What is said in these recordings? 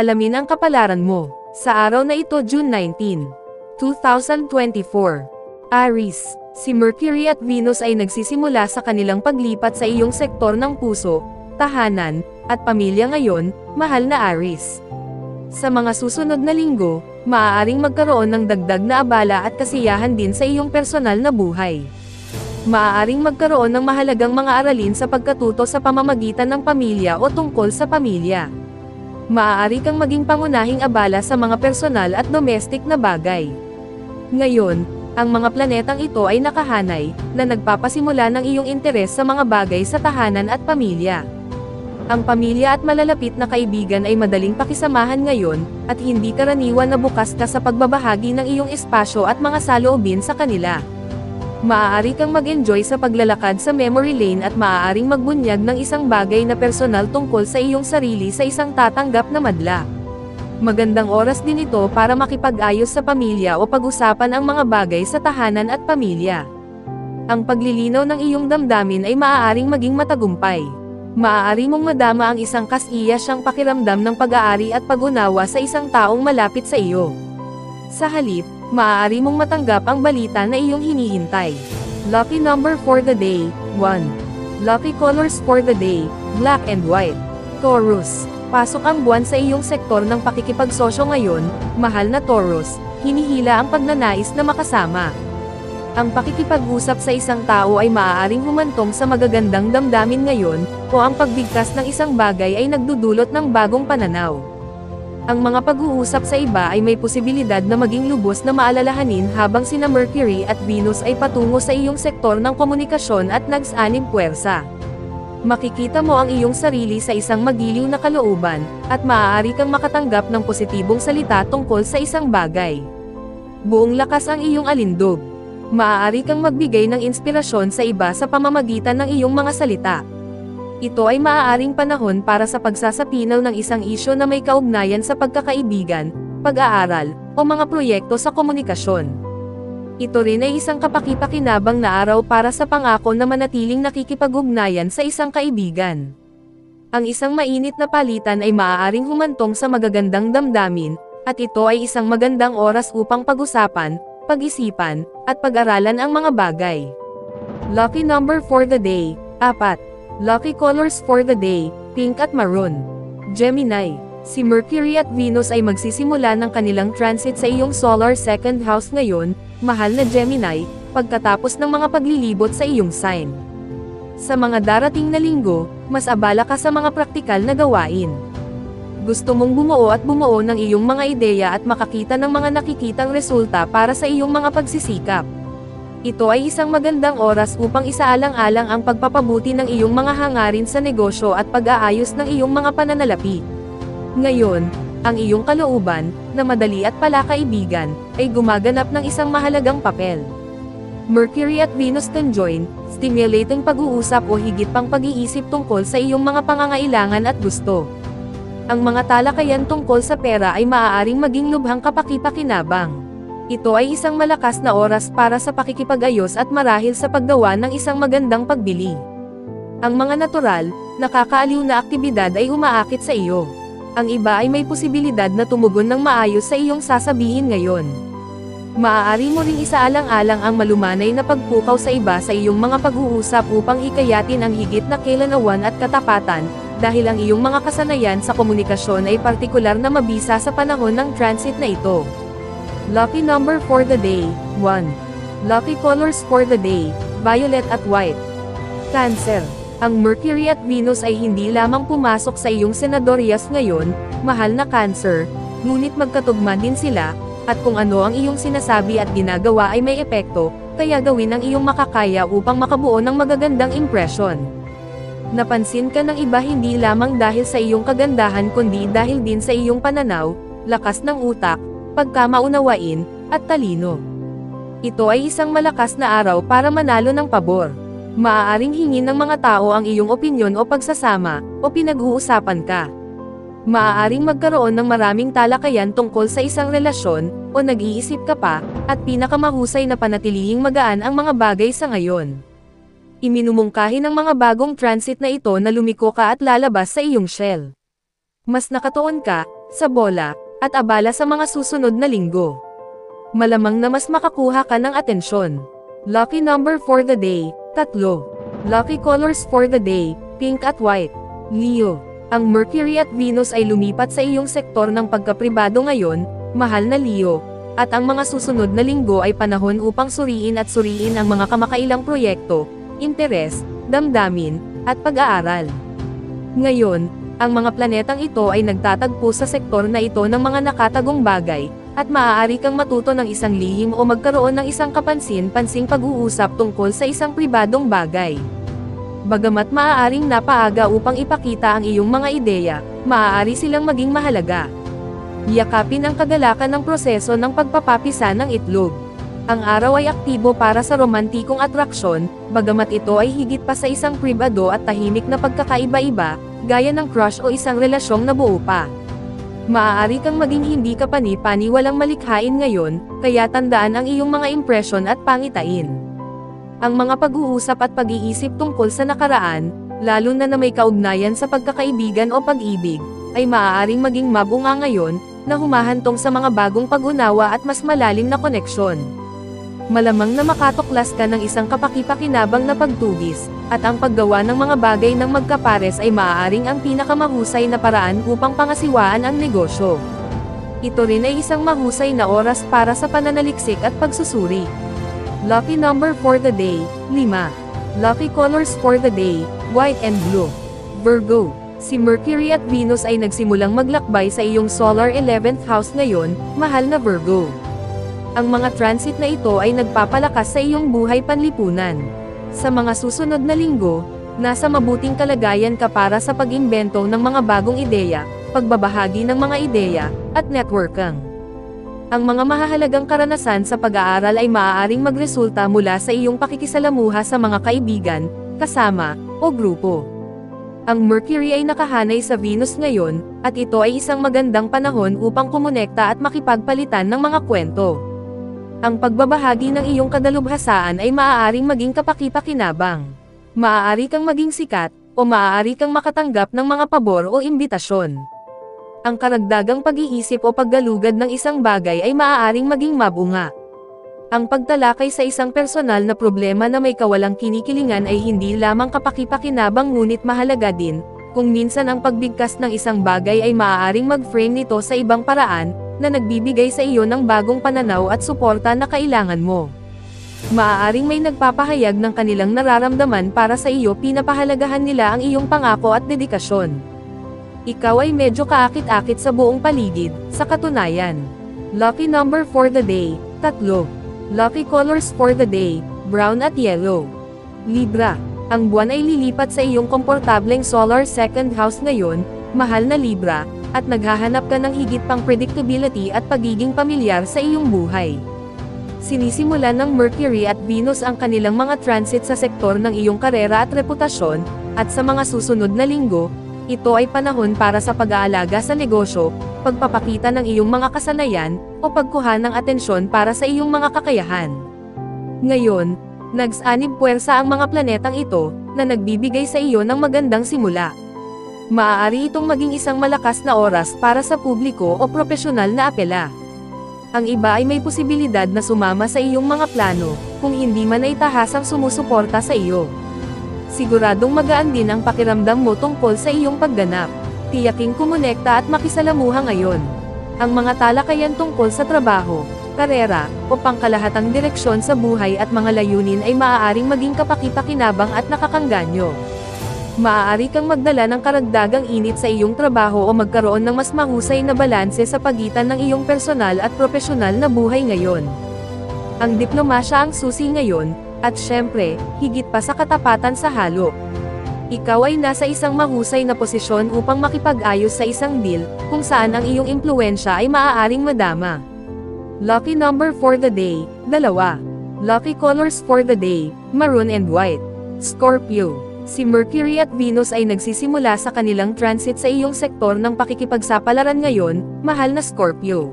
Alamin ang kapalaran mo. Sa araw na ito, June 19, 2024. Aries, si Mercury at Venus ay nagsisimula sa kanilang paglipat sa iyong sektor ng puso, tahanan, at pamilya ngayon, mahal na Aries. Sa mga susunod na linggo, maaaring magkaroon ng dagdag na abala at kasiyahan din sa iyong personal na buhay. Maaaring magkaroon ng mahalagang mga aralin sa pagkatuto sa pamamagitan ng pamilya o tungkol sa pamilya. Maaari kang maging pangunahing abala sa mga personal at domestic na bagay. Ngayon, ang mga planetang ito ay nakahanay, na nagpapasimula ng iyong interes sa mga bagay sa tahanan at pamilya. Ang pamilya at malalapit na kaibigan ay madaling pakisamahan ngayon, at hindi karaniwan na bukas ka sa pagbabahagi ng iyong espasyo at mga saloobin sa kanila. Maaari kang mag-enjoy sa paglalakad sa memory lane at maaaring magbunyag ng isang bagay na personal tungkol sa iyong sarili sa isang tatanggap na madla. Magandang oras din ito para makipag-ayos sa pamilya o pag-usapan ang mga bagay sa tahanan at pamilya. Ang paglilinaw ng iyong damdamin ay maaaring maging matagumpay. Maaari mong madama ang isang kasiyasyang pakiramdam ng pag-aari at pag-unawa sa isang taong malapit sa iyo. Sa halip, maaari mong matanggap ang balita na iyong hinihintay. Lucky number for the day, 1. Lucky colors for the day, black and white. Taurus, pasok ang buwan sa iyong sektor ng pakikipagsosyo ngayon, mahal na Taurus, hinihila ang pagnanais na makasama. Ang pakikipag-usap sa isang tao ay maaaring humantong sa magagandang damdamin ngayon, o ang pagbigkas ng isang bagay ay nagdudulot ng bagong pananaw. Ang mga pag-uusap sa iba ay may posibilidad na maging lubos na maalalahanin habang sina Mercury at Venus ay patungo sa iyong sektor ng komunikasyon at nagsaanib puwersa. Makikita mo ang iyong sarili sa isang magiliw na kalooban, at maaari kang makatanggap ng positibong salita tungkol sa isang bagay. Buong lakas ang iyong alindog. Maaari kang magbigay ng inspirasyon sa iba sa pamamagitan ng iyong mga salita. Ito ay maaaring panahon para sa pagsasapinaw ng isang isyu na may kaugnayan sa pagkakaibigan, pag-aaral, o mga proyekto sa komunikasyon. Ito rin ay isang kapaki-pakinabang na araw para sa pangako na manatiling nakikipag-ugnayan sa isang kaibigan. Ang isang mainit na palitan ay maaaring humantong sa magagandang damdamin, at ito ay isang magandang oras upang pag-usapan, pag-isipan, at pag-aralan ang mga bagay. Lucky number for the day, 4. Lucky colors for the day, pink at maroon. Gemini, si Mercury at Venus ay magsisimula ng kanilang transit sa iyong solar second house ngayon, mahal na Gemini, pagkatapos ng mga paglilibot sa iyong sign. Sa mga darating na linggo, mas abala ka sa mga praktikal na gawain. Gusto mong bumuo ng iyong mga ideya at makakita ng mga nakikitang resulta para sa iyong mga pagsisikap. Ito ay isang magandang oras upang isaalang-alang ang pagpapabuti ng iyong mga hangarin sa negosyo at pag-aayos ng iyong mga pananalapi. Ngayon, ang iyong kalooban, na madali at palakaibigan, ay gumaganap ng isang mahalagang papel. Mercury at Venus conjoin, stimulating pag-uusap o higit pang pag-iisip tungkol sa iyong mga pangangailangan at gusto. Ang mga talakayan tungkol sa pera ay maaaring maging lubhang kapaki-pakinabang. Ito ay isang malakas na oras para sa pakikipag-ayos at marahil sa paggawa ng isang magandang pagbili. Ang mga natural, nakakaaliw na aktibidad ay umaakit sa iyo. Ang iba ay may posibilidad na tumugon ng maayos sa iyong sasabihin ngayon. Maaari mo ring isaalang-alang ang malumanay na pagpukaw sa iba sa iyong mga pag-uusap upang hikayatin ang higit na kailanawan at katapatan, dahil ang iyong mga kasanayan sa komunikasyon ay partikular na mabisa sa panahon ng transit na ito. Lucky number for the day, 1. Lucky colors for the day, violet at white. Cancer, ang Mercury at Venus ay hindi lamang pumasok sa iyong senadoryas ngayon, mahal na Cancer, ngunit magkatugma din sila, at kung ano ang iyong sinasabi at ginagawa ay may epekto, kaya gawin ang iyong makakaya upang makabuo ng magagandang impresyon. Napansin ka ng iba hindi lamang dahil sa iyong kagandahan kundi dahil din sa iyong pananaw, lakas ng utak, pagkamaunawain, at talino. Ito ay isang malakas na araw para manalo ng pabor. Maaaring hingin ng mga tao ang iyong opinyon o pagsasama, o pinag-uusapan ka. Maaaring magkaroon ng maraming talakayan tungkol sa isang relasyon, o nag-iisip ka pa, at pinakamahusay na panatilihing magaan ang mga bagay sa ngayon. Iminumungkahi ng mga bagong transit na ito na lumiko ka at lalabas sa iyong shell. Mas nakatuon ka, sa bola, at abala sa mga susunod na linggo. Malamang na mas makakuha ka ng atensyon. Lucky number for the day, 3. Lucky colors for the day, pink at white. Leo, ang Mercury at Venus ay lumipat sa iyong sektor ng pagkapribado ngayon, mahal na Leo, at ang mga susunod na linggo ay panahon upang suriin ang mga kamakailang proyekto, interes, damdamin, at pag-aaral. Ngayon, ang mga planetang ito ay nagtatagpo sa sektor na ito ng mga nakatagong bagay, at maaari kang matuto ng isang lihim o magkaroon ng isang kapansin-pansing pag-uusap tungkol sa isang pribadong bagay. Bagamat maaaring napaaga upang ipakita ang iyong mga ideya, maaari silang maging mahalaga. Yakapin ang kagalakan ng proseso ng pagpapapisa ng itlog. Ang araw ay aktibo para sa romantikong atraksyon, bagamat ito ay higit pa sa isang pribado at tahimik na pagkakaiba-iba, gaya ng crush o isang relasyong nabuo pa. Maaari kang maging hindi ka pani-paniwalang malikhain ngayon, kaya tandaan ang iyong mga impresyon at pangitain. Ang mga pag-uusap at pag-iisip tungkol sa nakaraan, lalo na may kaugnayan sa pagkakaibigan o pag-ibig, ay maaaring maging mabunga ngayon, na humahantong sa mga bagong pag-unawa at mas malalim na koneksyon. Malamang na makatuklas ka ng isang kapaki-pakinabang na pagtugis, at ang paggawa ng mga bagay ng magkapares ay maaaring ang pinakamahusay na paraan upang pangasiwaan ang negosyo. Ito rin ay isang mahusay na oras para sa pananaliksik at pagsusuri. Lucky number for the day, 5. Lucky colors for the day, white and blue. Virgo, si Mercury at Venus ay nagsimulang maglakbay sa iyong solar 11th house ngayon, mahal na Virgo. Ang mga transit na ito ay nagpapalakas sa iyong buhay panlipunan. Sa mga susunod na linggo, nasa mabuting kalagayan ka para sa pag-imbento ng mga bagong ideya, pagbabahagi ng mga ideya, at networking. Ang mga mahahalagang karanasan sa pag-aaral ay maaaring magresulta mula sa iyong pakikisalamuha sa mga kaibigan, kasama, o grupo. Ang Mercury ay nakahanay sa Venus ngayon, at ito ay isang magandang panahon upang kumonekta at makipagpalitan ng mga kwento. Ang pagbabahagi ng iyong kadalubhasaan ay maaaring maging kapaki-pakinabang. Maaari kang maging sikat, o maaari kang makatanggap ng mga pabor o imbitasyon. Ang karagdagang pag-iisip o paggalugad ng isang bagay ay maaaring maging mabunga. Ang pagtalakay sa isang personal na problema na may kawalang kinikilingan ay hindi lamang kapaki-pakinabang ngunit mahalaga din, kung minsan ang pagbigkas ng isang bagay ay maaaring mag-frame nito sa ibang paraan, na nagbibigay sa iyo ng bagong pananaw at suporta na kailangan mo. Maaaring may nagpapahayag ng kanilang nararamdaman para sa iyo, pinapahalagahan nila ang iyong pangako at dedikasyon. Ikaw ay medyo kaakit-akit sa buong paligid, sa katunayan. Lucky number for the day, 3. Lucky colors for the day, brown at yellow. Libra, ang buwan ay lilipat sa iyong komportableng solar 2nd house ngayon, mahal na Libra, at naghahanap ka ng higit pang predictability at pagiging pamilyar sa iyong buhay. Sinisimulan ng Mercury at Venus ang kanilang mga transit sa sektor ng iyong karera at reputasyon, at sa mga susunod na linggo, ito ay panahon para sa pag-aalaga sa negosyo, pagpapakita ng iyong mga kasanayan, o pagkuha ng atensyon para sa iyong mga kakayahan. Ngayon, nagsanib puwersa ang mga planetang ito, na nagbibigay sa iyo ng magandang simula. Maaari itong maging isang malakas na oras para sa publiko o propesyonal na apela. Ang iba ay may posibilidad na sumama sa iyong mga plano, kung hindi man ay tahasang sumusuporta sa iyo. Siguradong magaan din ang pakiramdam mo tungkol sa iyong pagganap. Tiyaking kumonekta at makisalamuha ngayon. Ang mga talakayan tungkol sa trabaho, karera, o pangkalahatang direksyon sa buhay at mga layunin ay maaaring maging kapaki-pakinabang at nakakangganyo. Maaari kang magdala ng karagdagang init sa iyong trabaho o magkaroon ng mas mahusay na balanse sa pagitan ng iyong personal at propesyonal na buhay ngayon. Ang diplomasya ang susi ngayon, at syempre, higit pa sa katapatan sa halo. Ikaw ay nasa isang mahusay na posisyon upang makipag-ayos sa isang deal, kung saan ang iyong impluwensya ay maaaring madama. Lucky number for the day, 2. Lucky colors for the day, maroon and white. Scorpio, si Mercury at Venus ay nagsisimula sa kanilang transit sa iyong sektor ng pakikipagsapalaran ngayon, mahal na Scorpio.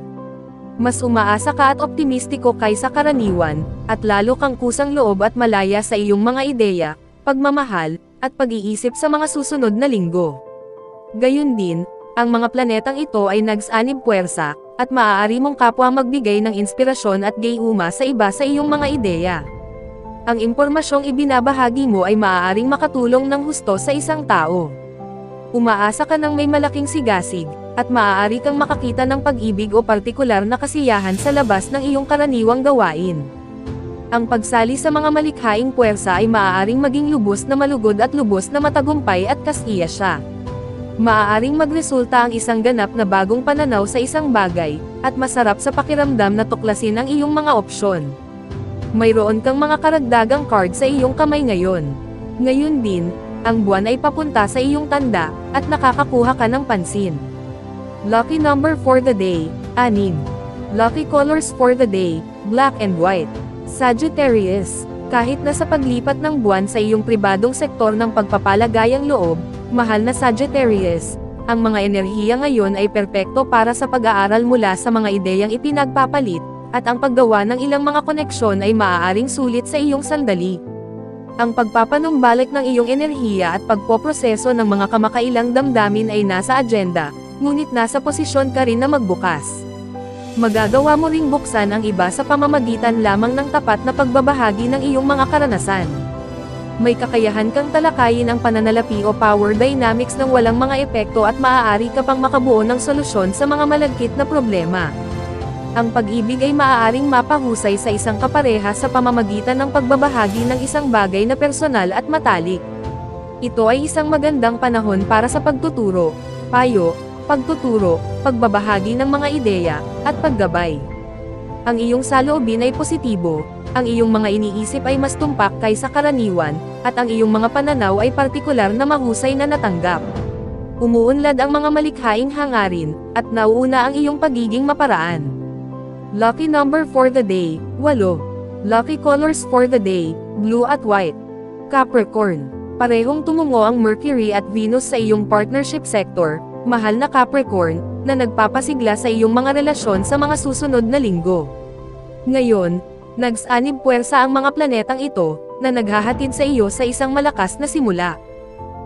Mas umaasa ka at optimistiko kaysa karaniwan, at lalo kang kusang loob at malaya sa iyong mga ideya, pagmamahal, at pag-iisip sa mga susunod na linggo. Gayun din, Ang mga planetang ito ay nagsanib puwersa, at maaari mong kapwa magbigay ng inspirasyon at gayuma sa iba sa iyong mga ideya. Ang impormasyong ibinabahagi mo ay maaaring makatulong ng husto sa isang tao. Umaasa ka ng may malaking sigasig, at maaari kang makakita ng pag-ibig o partikular na kasiyahan sa labas ng iyong karaniwang gawain. Ang pagsali sa mga malikhaing puwersa ay maaaring maging lubos na malugod at lubos na matagumpay at kasiya siya. Maaaring magresulta ang isang ganap na bagong pananaw sa isang bagay, at masarap sa pakiramdam na tuklasin ang iyong mga opsyon. Mayroon kang mga karagdagang card sa iyong kamay ngayon. Ngayon din, ang buwan ay papunta sa iyong tanda, at nakakakuha ka ng pansin. Lucky number for the day, 6. Lucky colors for the day, black and white. Sagittarius, kahit na sa paglipat ng buwan sa iyong pribadong sektor ng pagpapalagayang loob, mahal na Sagittarius, ang mga enerhiya ngayon ay perpekto para sa pag-aaral mula sa mga ideyang ipinagpapalit, at ang paggawa ng ilang mga koneksyon ay maaaring sulit sa iyong sandali. Ang pagpapanumbalik ng iyong enerhiya at pagpoproseso ng mga kamakailang damdamin ay nasa agenda, ngunit nasa posisyon ka rin na magbukas. Magagawa mo ring buksan ang iba sa pamamagitan lamang ng tapat na pagbabahagi ng iyong mga karanasan. May kakayahan kang talakayin ang pananalapi o power dynamics ng walang mga epekto at maaari ka pang makabuo ng solusyon sa mga malagkit na problema. Ang pag-ibig ay maaaring mapahusay sa isang kapareha sa pamamagitan ng pagbabahagi ng isang bagay na personal at matalik. Ito ay isang magandang panahon para sa pagtuturo, payo, pagtuturo, pagbabahagi ng mga ideya, at paggabay. Ang iyong saloobin ay positibo, ang iyong mga iniisip ay mas tumpak kaysa karaniwan, at ang iyong mga pananaw ay partikular na mahusay na natanggap. Umuunlad ang mga malikhaing hangarin, at nauuna ang iyong pagiging maparaan. Lucky number for the day, 8. Lucky colors for the day, blue at white. Capricorn, parehong tumungo ang Mercury at Venus sa iyong partnership sector, mahal na Capricorn, na nagpapasigla sa iyong mga relasyon sa mga susunod na linggo. Ngayon, nagsanib puwersa ang mga planetang ito, na naghahatid sa iyo sa isang malakas na simula.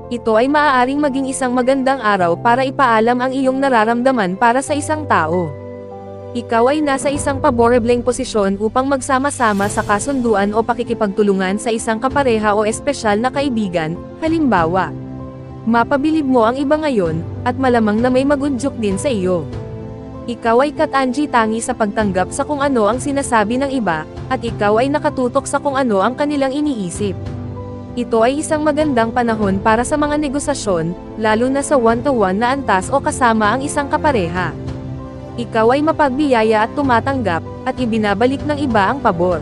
Ito ay maaaring maging isang magandang araw para ipaalam ang iyong nararamdaman para sa isang tao. Ikaw ay nasa isang paborebleng posisyon upang magsama-sama sa kasunduan o pakikipagtulungan sa isang kapareha o espesyal na kaibigan, halimbawa. Mapabilib mo ang iba ngayon, at malamang na may magudyok din sa iyo. Ikaw ay katangi-tangi sa pagtanggap sa kung ano ang sinasabi ng iba, at ikaw ay nakatutok sa kung ano ang kanilang iniisip. Ito ay isang magandang panahon para sa mga negosasyon, lalo na sa one-to-one na antas o kasama ang isang kapareha. Ikaw ay mapagbiyaya at tumatanggap, at ibinabalik ng iba ang pabor.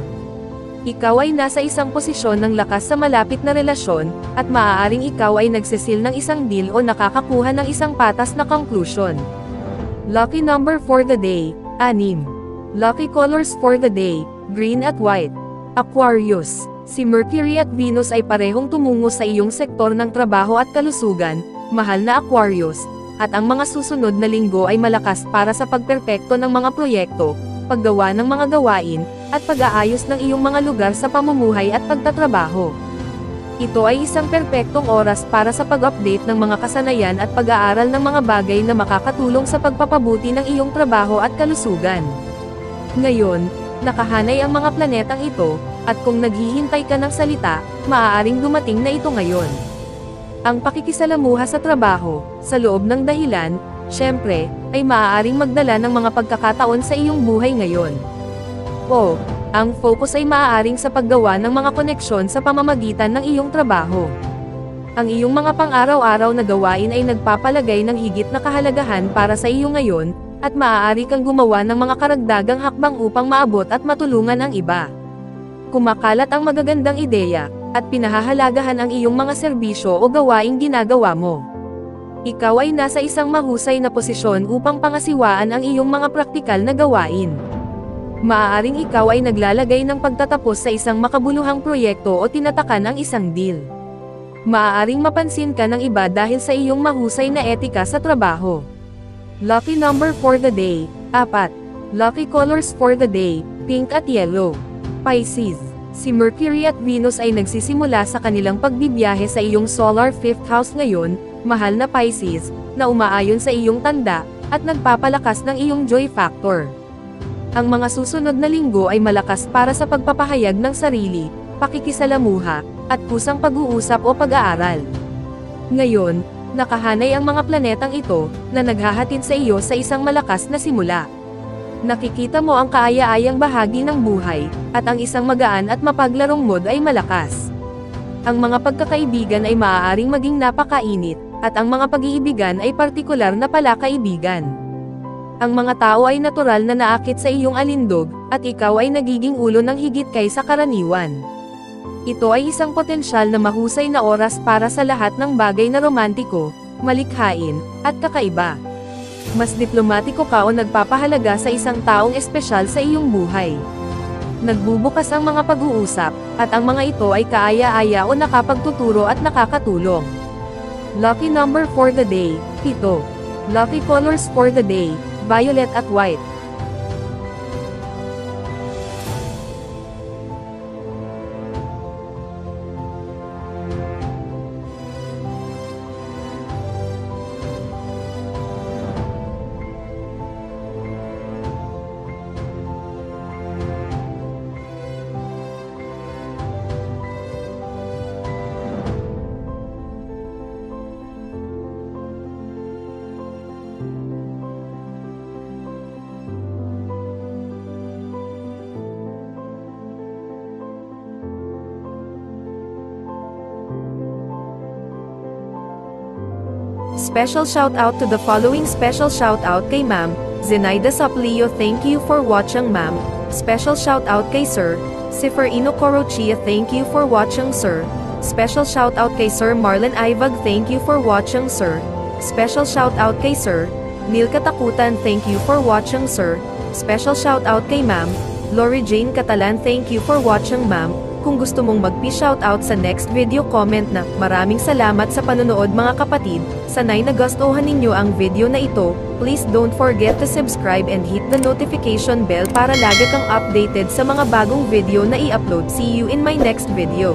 Ikaw ay nasa isang posisyon ng lakas sa malapit na relasyon, at maaaring ikaw ay nagsisil ng isang deal o nakakakuha ng isang patas na conclusion. Lucky number for the day, 6. Lucky colors for the day, green at white. Aquarius, si Mercury at Venus ay parehong tumungo sa iyong sektor ng trabaho at kalusugan, mahal na Aquarius, at ang mga susunod na linggo ay malakas para sa pagperpekto ng mga proyekto, paggawa ng mga gawain, at pag-aayos ng iyong mga lugar sa pamumuhay at pagtatrabaho. Ito ay isang perpektong oras para sa pag-update ng mga kasanayan at pag-aaral ng mga bagay na makakatulong sa pagpapabuti ng iyong trabaho at kalusugan. Ngayon, nakahanay ang mga planetang ito, at kung naghihintay ka ng salita, maaaring dumating na ito ngayon. Ang pakikisalamuha sa trabaho, sa loob ng dahilan, syempre, ay maaaring magdala ng mga pagkakataon sa iyong buhay ngayon. O, ang focus ay maaaring sa paggawa ng mga koneksyon sa pamamagitan ng iyong trabaho. Ang iyong mga pang-araw-araw na gawain ay nagpapalagay ng higit na kahalagahan para sa iyo ngayon, at maaari kang gumawa ng mga karagdagang hakbang upang maabot at matulungan ang iba. Kumakalat ang magagandang ideya, at pinahahalagahan ang iyong mga serbisyo o gawaing ginagawa mo. Ikaw ay nasa isang mahusay na posisyon upang pangasiwaan ang iyong mga praktikal na gawain. Maaaring ikaw ay naglalagay ng pagtatapos sa isang makabuluhang proyekto o tinatakan ang isang deal. Maaaring mapansin ka ng iba dahil sa iyong mahusay na etika sa trabaho. Lucky number for the day, 4. Lucky colors for the day, pink at yellow. Pisces, Si Mercury at Venus ay nagsisimula sa kanilang pagbibiyahe sa iyong solar 5th house ngayon, mahal na Pisces, na umaayon sa iyong tanda, at nagpapalakas ng iyong joy factor. Ang mga susunod na linggo ay malakas para sa pagpapahayag ng sarili, pakikisalamuha, at kusang pag-uusap o pag-aaral. Ngayon, nakahanay ang mga planetang ito, na naghahatid sa iyo sa isang malakas na simula. Nakikita mo ang kaaya-ayang bahagi ng buhay, at ang isang magaan at mapaglarong mood ay malakas. Ang mga pagkakaibigan ay maaaring maging napakainit, at ang mga pag-iibigan ay partikular na palakaibigan. Ang mga tao ay natural na naakit sa iyong alindog, at ikaw ay nagiging ulo ng higit kaysa karaniwan. Ito ay isang potensyal na mahusay na oras para sa lahat ng bagay na romantiko, malikhain, at kakaiba. Mas diplomatiko ka o nagpapahalaga sa isang taong espesyal sa iyong buhay. Nagbubukas ang mga pag-uusap, at ang mga ito ay kaaya-aya o nakapagtuturo at nakakatulong. Lucky number for the day, 7. Lucky colors for the day, violet at white. Special shout out to the following. Special shout out kay Ma'am Zenaida Saplio, thank you for watching Ma'am. Special shout out kay Sir Siferino Corochia, thank you for watching Sir. Special shout out kay Sir Marlon Ivag, thank you for watching Sir. Special shout out kay Sir Neil Katakutan, thank you for watching Sir. Special shout out kay Ma'am Lori Jane Catalan, thank you for watching Ma'am. Kung gusto mong magpi-shoutout sa next video, comment na, maraming salamat sa panonood mga kapatid. Sanay nagustuhan ninyo ang video na ito. Please don't forget to subscribe and hit the notification bell para lagi kang updated sa mga bagong video na i-upload. See you in my next video.